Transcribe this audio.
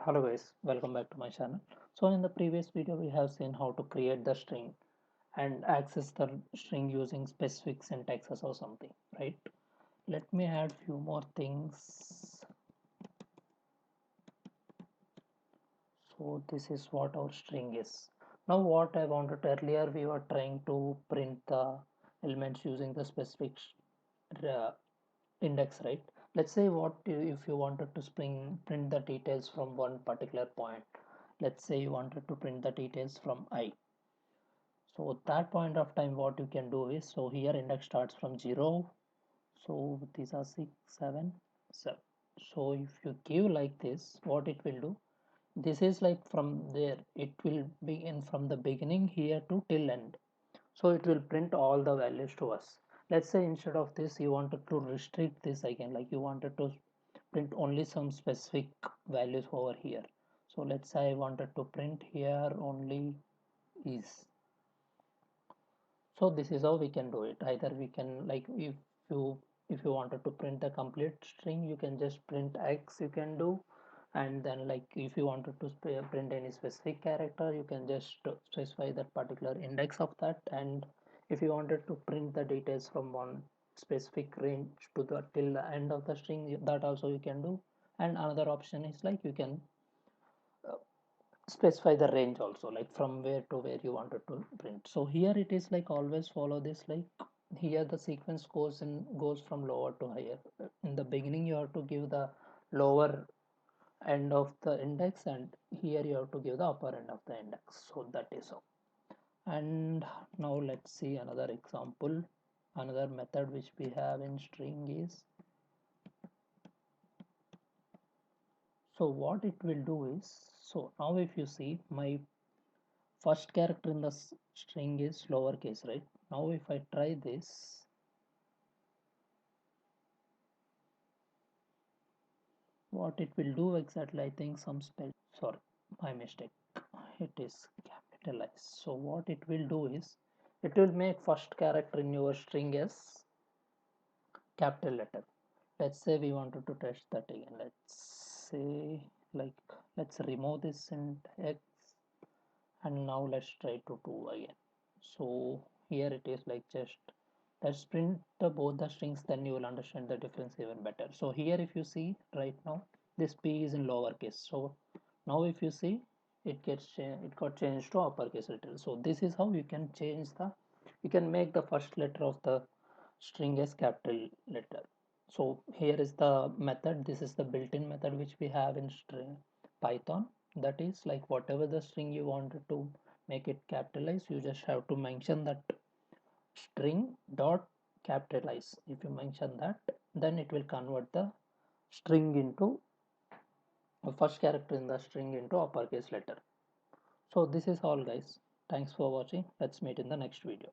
Hello guys, welcome back to my channel. So in the previous video we have seen how to create the string and access the string using specific syntaxes or something, right? Let me add few more things. So this is what our string is. Now what I wanted earlier, we were trying to print the elements using the specific uh, index, right? Let's say if you wanted to print the details from one particular point. Let's say you wanted to print the details from I. So at that point of time what you can do is, so here index starts from 0, so these are 6 7 7. So if you give like this, what it will do, this is like from there it will begin from the beginning here to till end. So it will print all the values to us. Let's say instead of this you wanted to restrict this again, like you wanted to print only some specific values over here. So let's say I wanted to print here only is. So this is how we can do it. Either we can, like, you if you wanted to print the complete string, you can just print x, you can do. And then, like, if you wanted to print any specific character, you can just specify that particular index of that. And if you wanted to print the details from one specific range to the till the end of the string, that also you can do. And another option is, like, you can uh, specify the range also, like from where to where you wanted to print. So here it is like always follow this, like here the sequence goes from lower to higher. In the beginning you have to give the lower end of the index, and here you have to give the upper end of the index. So that is all. And now let's see another example. Another method which we have in string is, so what it will do is, so now if you see, my first character in the string is lowercase, right? Now if I try this, what it will do exactly, I think some spell, sorry, my mistake, it is capitalized. So what it will do is, it will make first character in your string as capital letter. Let's say we wanted to test that again. Let's say, like, let's remove this syntax, and now let's try to do again. So here it is, like, just let's print both the strings, then you will understand the difference even better. So here if you see right now, this p is in lowercase. So now if you see, it got changed to uppercase letter. So this is how you can change the, you can make the first letter of the string as capital letter. So here is the method. This is the built-in method which we have in string Python. That is, like, whatever the string you wanted to make it capitalize, you just have to mention that string dot capitalize. If you mention that, then it will convert the string into first character in the string into uppercase letter. So this is all guys. Thanks for watching. Let's meet in the next video.